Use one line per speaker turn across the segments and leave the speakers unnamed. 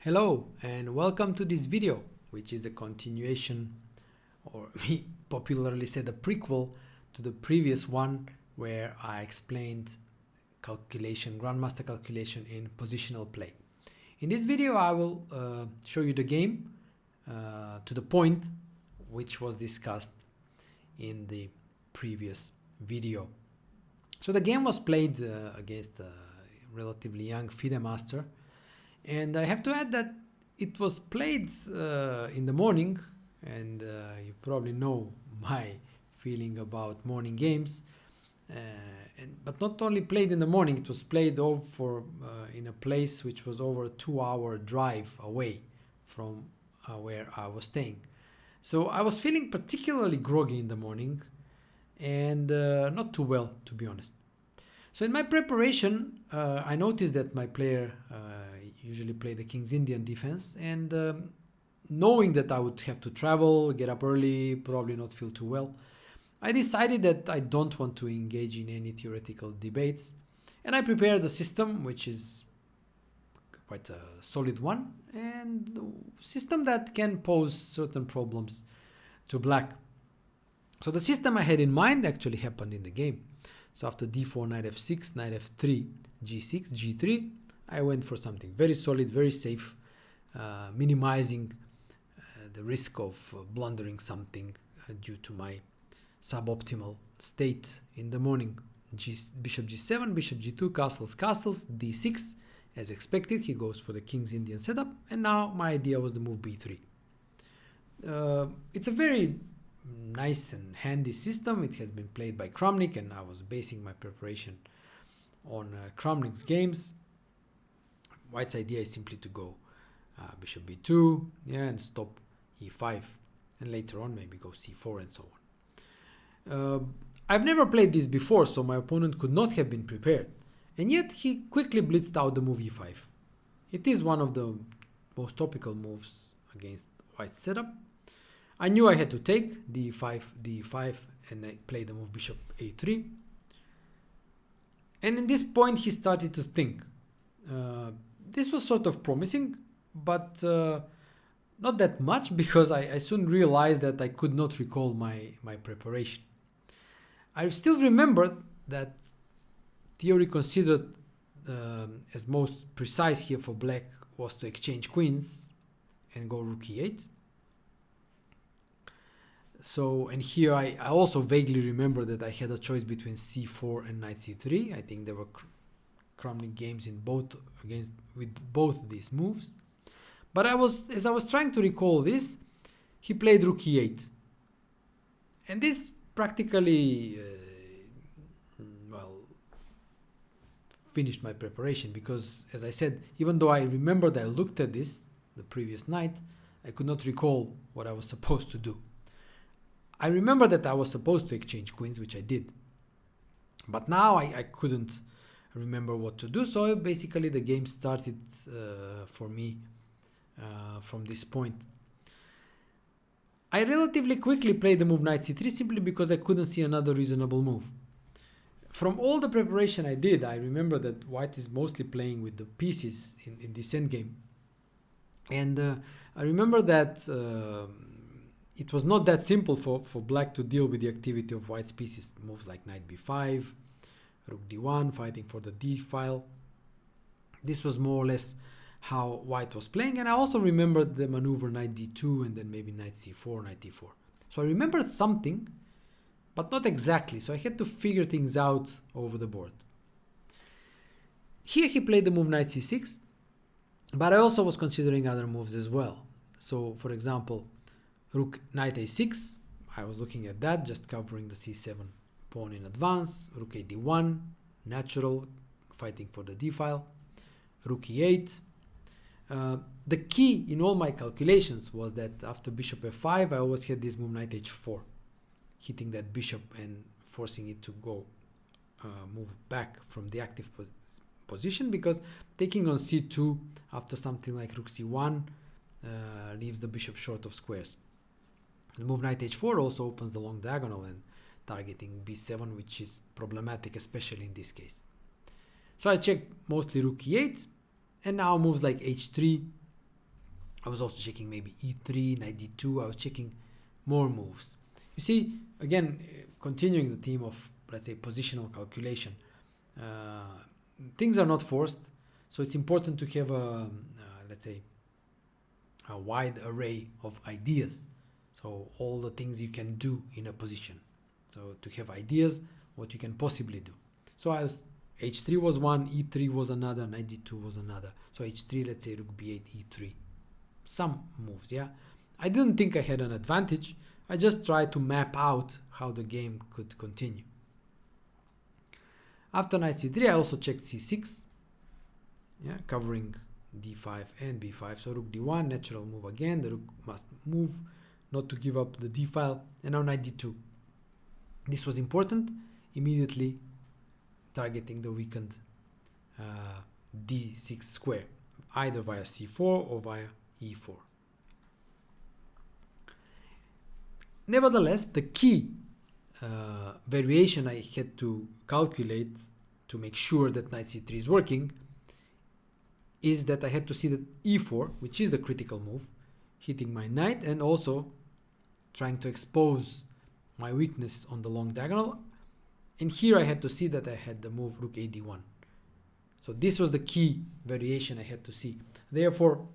Hello and welcome to this video, which is a continuation, or we popularly said a prequel to the previous one where I explained Grandmaster calculation in positional play. In this video I will show you the game to the point which was discussed in the previous video. So the game was played against a relatively young FIDE master. And I have to add that it was played in the morning, and you probably know my feeling about morning games. But not only played in the morning, it was played in a place which was over a 2-hour drive away from where I was staying. So I was feeling particularly groggy in the morning and not too well, to be honest. So in my preparation, I noticed that my player usually play the King's Indian defense, and knowing that I would have to travel, get up early, probably not feel too well, I decided that I don't want to engage in any theoretical debates, and I prepared a system which is quite a solid one, and a system that can pose certain problems to black. So the system I had in mind actually happened in the game. So after d4, knight f6, knight f3, g6, g3, I went for something very solid, very safe, minimizing the risk of blundering something due to my suboptimal state in the morning. Bishop g7, bishop g2, castles, d6. As expected, he goes for the King's Indian setup, and now my idea was the move b3. It's a very nice and handy system. It has been played by Kramnik, and I was basing my preparation on Kramnik's games. White's idea is simply to go bishop b2, and stop e5, and later on maybe go c4 and so on. I've never played this before, so my opponent could not have been prepared, and yet he quickly blitzed out the move e5. It is one of the most topical moves against White's setup. I knew I had to take d5, d5, and I played the move bishop a3. And in this point he started to think. This was sort of promising, but not that much, because I soon realized that I could not recall my preparation. I still remembered that theory considered as most precise here for black was to exchange queens and go rook e8. So, and here I also vaguely remember that I had a choice between c4 and knight c3. I think there were Kramnik games with both these moves. But as I was trying to recall this, he played rook e8. And this practically finished my preparation, because, as I said, even though I remembered I looked at this the previous night, I could not recall what I was supposed to do. I remember that I was supposed to exchange queens, which I did. But now I couldn't remember what to do, so basically the game started for me from this point. I relatively quickly played the move knight c3 simply because I couldn't see another reasonable move. From all the preparation I did, I remember that White is mostly playing with the pieces in this endgame. And I remember that it was not that simple for black to deal with the activity of White's pieces. Moves like knight b5, rook d1, fighting for the d file. This was more or less how White was playing, and I also remembered the maneuver knight d2 and then maybe knight c4, knight d4. So I remembered something, but not exactly, so I had to figure things out over the board. Here he played the move knight c6, but I also was considering other moves as well. So, for example, rook knight a6, I was looking at that, just covering the c7 pawn in advance. Rook a d1, natural, fighting for the d file. Rook e8. The key in all my calculations was that after bishop f5, I always had this move knight h4, hitting that bishop and forcing it to go move back from the active position, because taking on c2 after something like rook c1 leaves the bishop short of squares. The move knight h4 also opens the long diagonal and targeting b7, which is problematic, especially in this case. So I checked mostly rook e8, and now moves like h3 I was also checking maybe e3, knight d2. I was checking more moves. You see, again, continuing the theme of, let's say, positional calculation. Things are not forced, so it's important to have let's say, a wide array of ideas. So all the things you can do in a position. So to have ideas, what you can possibly do. So h3 was one, e3 was another, knight d2 was another. So h3, let's say rook b8, e3. Some moves, yeah. I didn't think I had an advantage. I just tried to map out how the game could continue. After knight c3, I also checked c6, yeah, covering d5 and b5. So rook d1, natural move again. The rook must move, not to give up the d file. And now knight d2. This was important, immediately targeting the weakened d6 square, either via c4 or via e4. Nevertheless, the key variation I had to calculate to make sure that knight c3 is working is that I had to see that e4, which is the critical move, hitting my knight and also trying to expose my weakness on the long diagonal. And here I had to see that I had the move rook a d1. So this was the key variation I had to see. Therefore,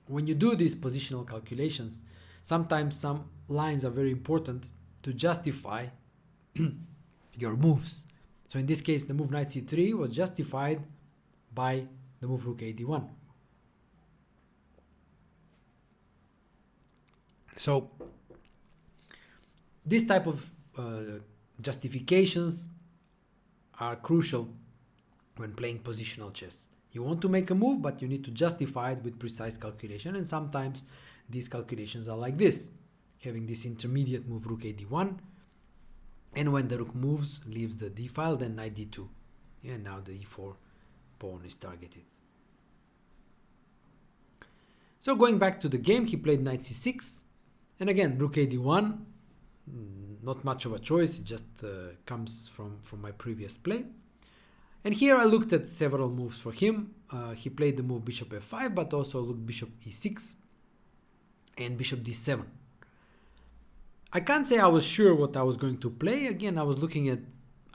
when you do these positional calculations, sometimes some lines are very important to justify your moves. So in this case, the move knight c3 was justified by the move rook a d1. So this type of justifications are crucial when playing positional chess. You want to make a move, but you need to justify it with precise calculation, and sometimes these calculations are like this, having this intermediate move rook a d1, and when the rook moves, leaves the d file, then knight d2. Yeah, now the e4 pawn is targeted. So going back to the game, he played knight c6, and again rook a d1, not much of a choice, it just comes from my previous play. And here I looked at several moves for him. He played the move bishop f5, but also looked bishop e6 and bishop d7. I can't say I was sure what I was going to play. Again, I was looking at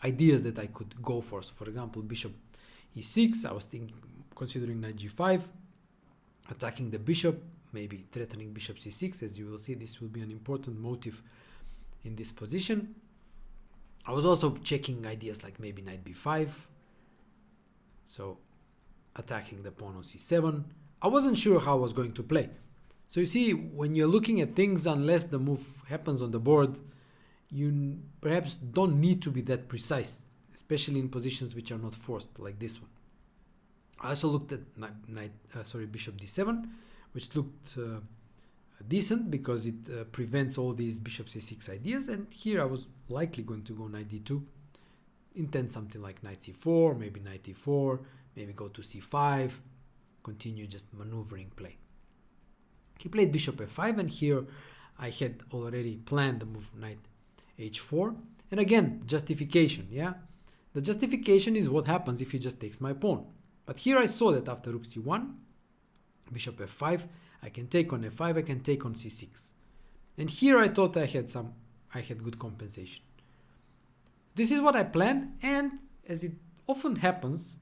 ideas that I could go for. So for example, bishop e6, I was considering knight g5, attacking the bishop, maybe threatening bishop c6. As you will see, this will be an important motive in this position. I was also checking ideas like maybe knight b5, so attacking the pawn on c7. I wasn't sure how I was going to play. So you see, when you're looking at things, unless the move happens on the board, you perhaps don't need to be that precise, especially in positions which are not forced, like this one. I also looked at bishop d7, which looked decent because it prevents all these bishop c6 ideas, and here I was likely going to go knight d2, intend something like knight c4, maybe knight e4, maybe go to c5, continue just maneuvering play. He played bishop f5, and here I had already planned the move knight h4, and again, justification, yeah? The justification is what happens if he just takes my pawn. But here I saw that after rook c1, bishop f5, I can take on f5, I can take on c6. And here I thought I had good compensation. This is what I planned, and as it often happens,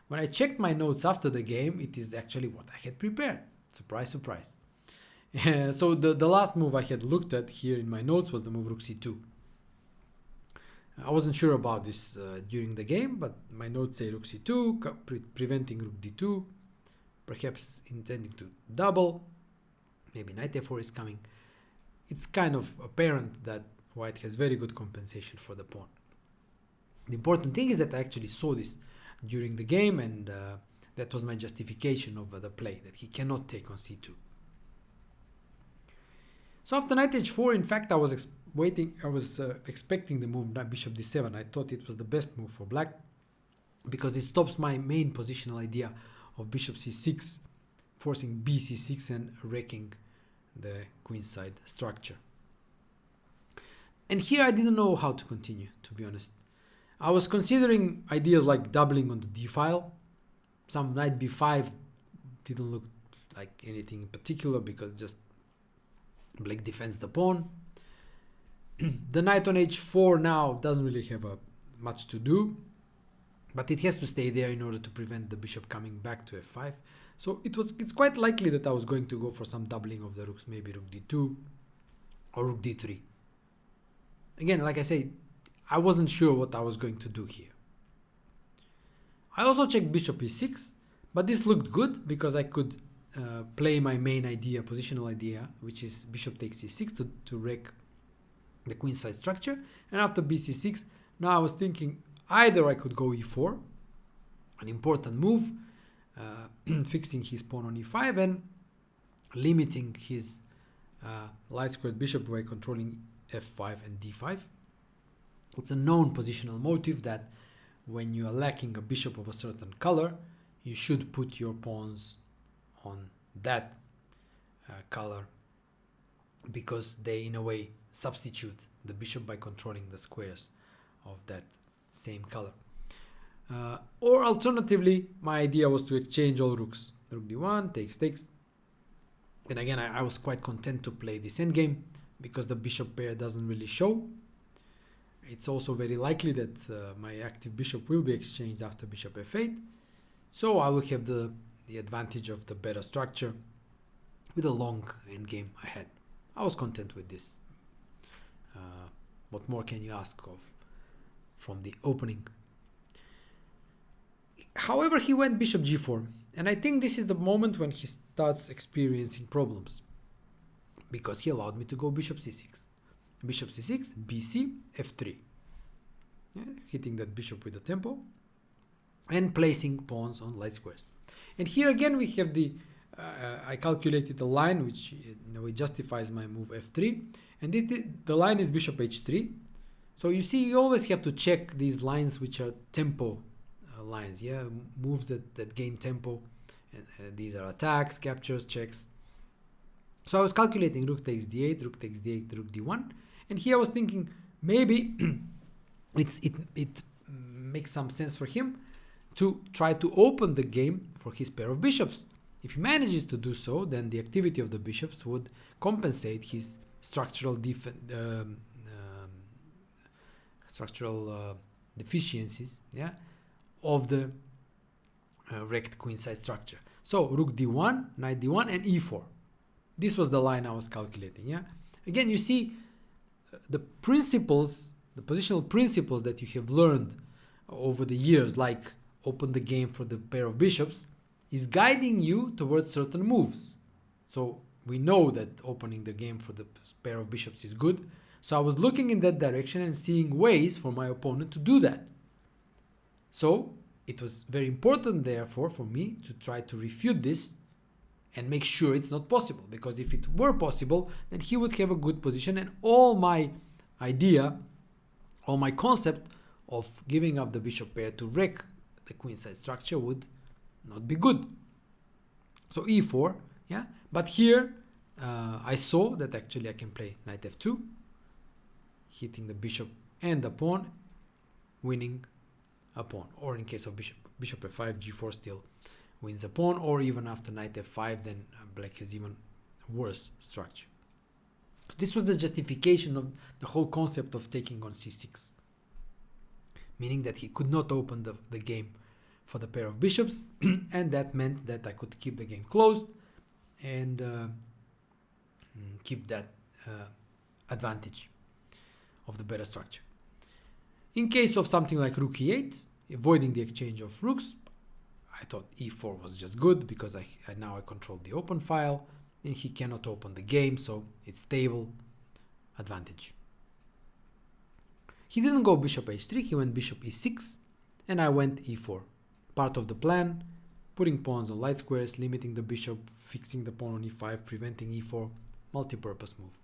when I checked my notes after the game, it is actually what I had prepared. Surprise, surprise. So the last move I had looked at here in my notes was the move rook c2. I wasn't sure about this during the game, but my notes say rook c2, preventing rook d2, perhaps intending to double, maybe knight f4 is coming. It's kind of apparent that white has very good compensation for the pawn. The important thing is that I actually saw this during the game, and that was my justification of the play, that he cannot take on c2. So after knight h4, in fact, I was expecting the move bishop d7. I thought it was the best move for black because it stops my main positional idea of bishop c6, forcing bc6 and wrecking the queenside structure. And here I didn't know how to continue, to be honest. I was considering ideas like doubling on the d file. Some knight b5 didn't look like anything in particular, because just black defends the pawn. The knight on h4 now doesn't really have much to do, but it has to stay there in order to prevent the bishop coming back to f5. So it's quite likely that I was going to go for some doubling of the rooks, maybe rook d2 or rook d3. Again, like I say, I wasn't sure what I was going to do here. I also checked bishop e6, but this looked good because I could play my main idea, positional idea, which is bishop takes e6 to wreck the queenside structure. And after bc6, now I was thinking either I could go e4, an important move, fixing his pawn on e5 and limiting his light squared bishop by controlling f5 and d5. It's a known positional motive that when you are lacking a bishop of a certain color, you should put your pawns on that color, because they in a way substitute the bishop by controlling the squares of that same color. Or alternatively, my idea was to exchange all rooks. Rook d1 takes. And again, I was quite content to play this endgame because the bishop pair doesn't really show. It's also very likely that my active bishop will be exchanged after bishop f8. So I will have the advantage of the better structure with a long endgame ahead. I was content with this. What more can you ask of from the opening? However, he went bishop g4, and I think this is the moment when he starts experiencing problems, because he allowed me to go bishop c6. Bishop c6, bc, f3. Yeah, hitting that bishop with the tempo and placing pawns on light squares. And here again we have the I calculated the line which in a way justifies my move f3, and the line is bishop h3. So you see, you always have to check these lines which are tempo lines, yeah, moves that gain tempo, and these are attacks, captures, checks. So I was calculating rook takes d8, rook takes d8, rook d1, and here I was thinking maybe it makes some sense for him to try to open the game for his pair of bishops. If he manages to do so, then the activity of the bishops would compensate his structural deficiencies, yeah, of the wrecked queenside structure. So rook d1, knight d1, and e4. This was the line I was calculating. Yeah. Again, you see the principles, the positional principles that you have learned over the years, like open the game for the pair of bishops, is guiding you towards certain moves. So we know that opening the game for the pair of bishops is good. So I was looking in that direction and seeing ways for my opponent to do that. So it was very important, therefore, for me to try to refute this and make sure it's not possible. Because if it were possible, then he would have a good position, and all my idea, all my concept of giving up the bishop pair to wreck the queenside structure would not be good. So e4, yeah. But here I saw that actually I can play knight f2, hitting the bishop and the pawn, winning a pawn. Or in case of bishop f5, g4 still wins a pawn, or even after knight f5, then black has even worse structure. So this was the justification of the whole concept of taking on c6, meaning that he could not open the game for the pair of bishops, and that meant that I could keep the game closed and keep that advantage of the better structure. In case of something like rook e8, avoiding the exchange of rooks, I thought e4 was just good because now I control the open file and he cannot open the game, so it's stable advantage. He didn't go bishop h3, he went bishop e6, and I went e4. Part of the plan, putting pawns on light squares, limiting the bishop, fixing the pawn on e5, preventing e4, multi-purpose move.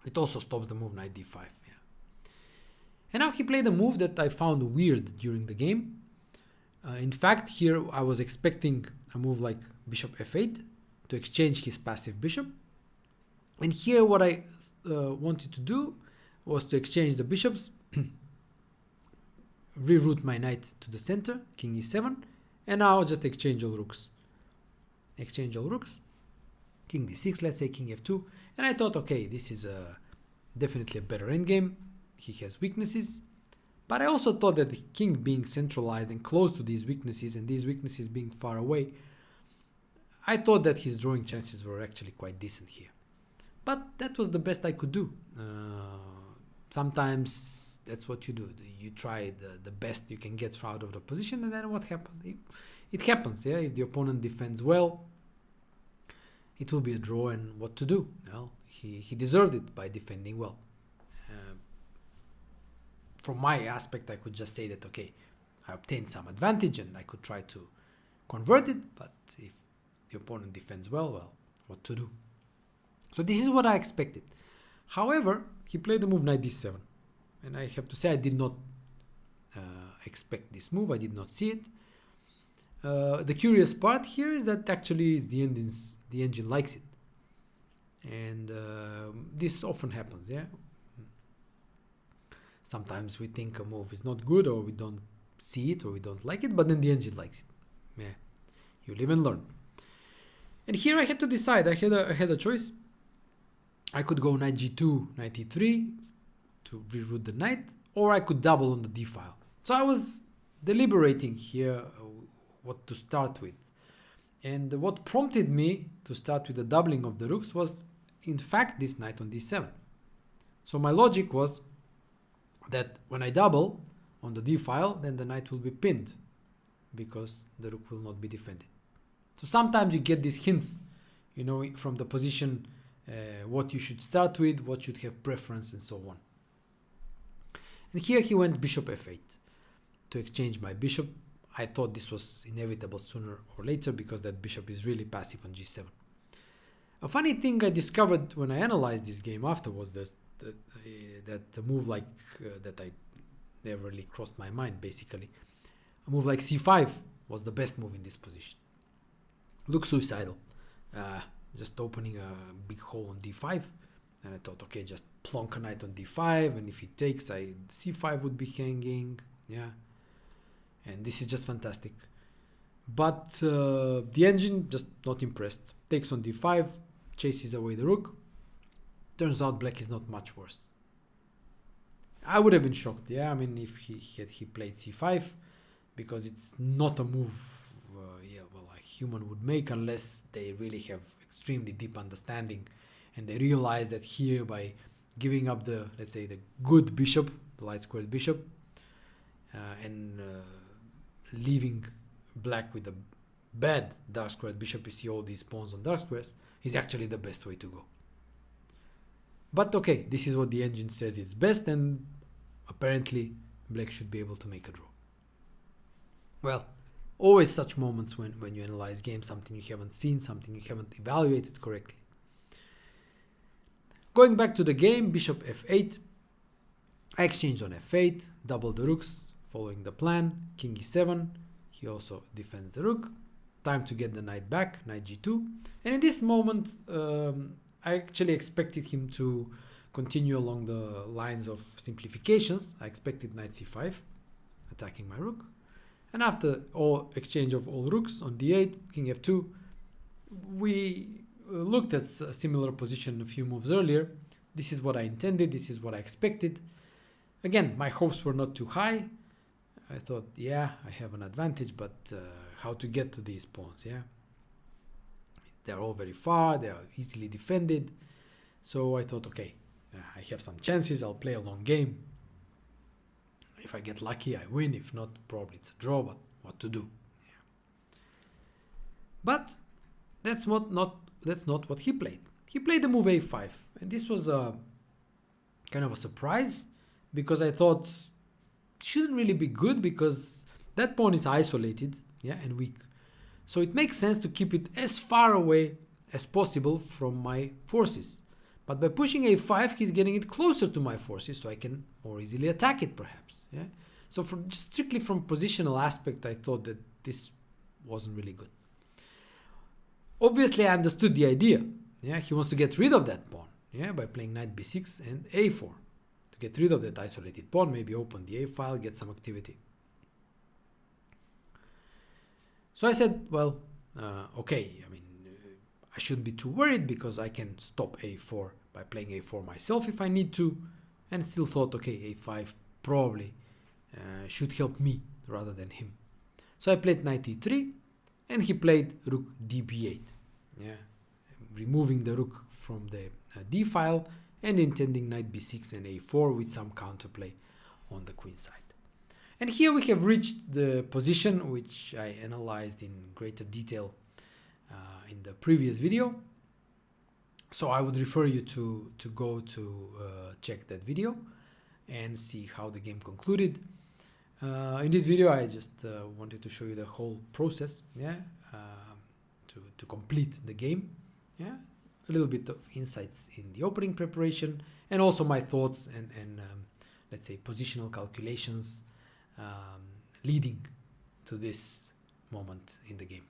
It also stops the move knight d5. Yeah. And now he played a move that I found weird during the game. In fact, here I was expecting a move like bishop f8 to exchange his passive bishop. And here what I wanted to do was to exchange the bishops, reroute my knight to the center, king e7, and now just exchange all rooks. exchange all rooks, king d6, let's say king f2, and I thought, okay, this is definitely a better endgame. He has weaknesses, but I also thought that the king being centralized and close to these weaknesses, and these weaknesses being far away, I thought that his drawing chances were actually quite decent here. But that was the best I could do. Sometimes that's what you do. You try the best you can get out of the position, and then what happens? It happens, yeah? If the opponent defends well, it will be a draw, and what to do? Well, he deserved it by defending well. From my aspect, I could just say that, okay, I obtained some advantage and I could try to convert it, but if the opponent defends well, what to do? So this is what I expected. However, he played the move knight d7, and I have to say I did not expect this move. I did not see it. The curious part here is that actually the engine likes it, and this often happens. Yeah, sometimes we think a move is not good, or we don't see it, or we don't like it, but then the engine likes it. Yeah, you live and learn. And here I had to decide. I had a choice. I could go knight g2, knight e3 to reroute the knight, or I could double on the d file. So I was deliberating here what to start with. And what prompted me to start with the doubling of the rooks was, in fact, this knight on d7. So my logic was that when I double on the d file, then the knight will be pinned because the rook will not be defended. So sometimes you get these hints, you know, from the position, what you should start with, what should have preference, and so on. And here he went bishop f8 to exchange my bishop. I thought this was inevitable sooner or later because that bishop is really passive on g7. A funny thing I discovered when I analyzed this game after was that a move like that I never really crossed my mind, basically. A move like c5 was the best move in this position. Looks suicidal. Just opening a big hole on d5, and I thought, okay, just plonk a knight on d5, and if he takes, c5 would be hanging, yeah, and this is just fantastic. But the engine just not impressed. Takes on d5, chases away the rook. Turns out black is not much worse. I would have been shocked, yeah. I mean, if he played c5, because it's not a move a human would make unless they really have extremely deep understanding and they realize that here, by giving up the, let's say, the good bishop, the light squared bishop, and leaving black with the bad dark squared bishop, you see all these pawns on dark squares, is actually the best way to go. But okay, this is what the engine says it's best, and apparently black should be able to make a draw. Well, always such moments when you analyze games, something you haven't seen, something you haven't evaluated correctly. Going back to the game, bishop f8. I exchanged on f8, double the rooks, following the plan, king e7. He also defends the rook. Time to get the knight back, knight g2. And in this moment, I actually expected him to continue along the lines of simplifications. I expected knight c5, attacking my rook. And after all exchange of all rooks on d8, king f2, we looked at a similar position a few moves earlier. This is what I intended. This is what I expected. Again, my hopes were not too high. I thought, yeah, I have an advantage, but how to get to these pawns, yeah? They're all very far. They are easily defended. So I thought, okay, I have some chances. I'll play a long game. If I get lucky, I win. If not, probably it's a draw, but what to do? Yeah. But that's not what he played. He played the move a5, and this was a kind of a surprise because I thought it shouldn't really be good because that pawn is isolated, yeah, and weak. So it makes sense to keep it as far away as possible from my forces. But by pushing a5, he's getting it closer to my forces, so I can more easily attack it, perhaps. Yeah. So just strictly from positional aspect, I thought that this wasn't really good. Obviously, I understood the idea. Yeah, he wants to get rid of that pawn. Yeah, by playing knight b6 and a4 to get rid of that isolated pawn. Maybe open the a file, get some activity. So I said, well, okay. I mean, I shouldn't be too worried because I can stop a4 by playing a4 myself if I need to, and still thought, okay, a5 probably should help me rather than him. So I played knight e3, and he played rook db8, yeah, removing the rook from the d file and intending knight b6 and a4 with some counterplay on the queen side. And here we have reached the position which I analyzed in greater detail in the previous video. So I would refer you to go to check that video and see how the game concluded. In this video I just wanted to show you the whole process, yeah, to complete the game, yeah, a little bit of insights in the opening preparation and also my thoughts and let's say positional calculations leading to this moment in the game.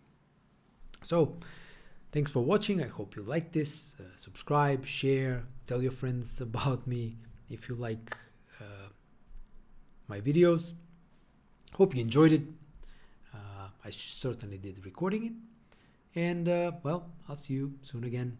So thanks for watching. I hope you liked this. Subscribe, share, tell your friends about me if you like my videos. Hope you enjoyed it. I certainly did recording it. And well, I'll see you soon again.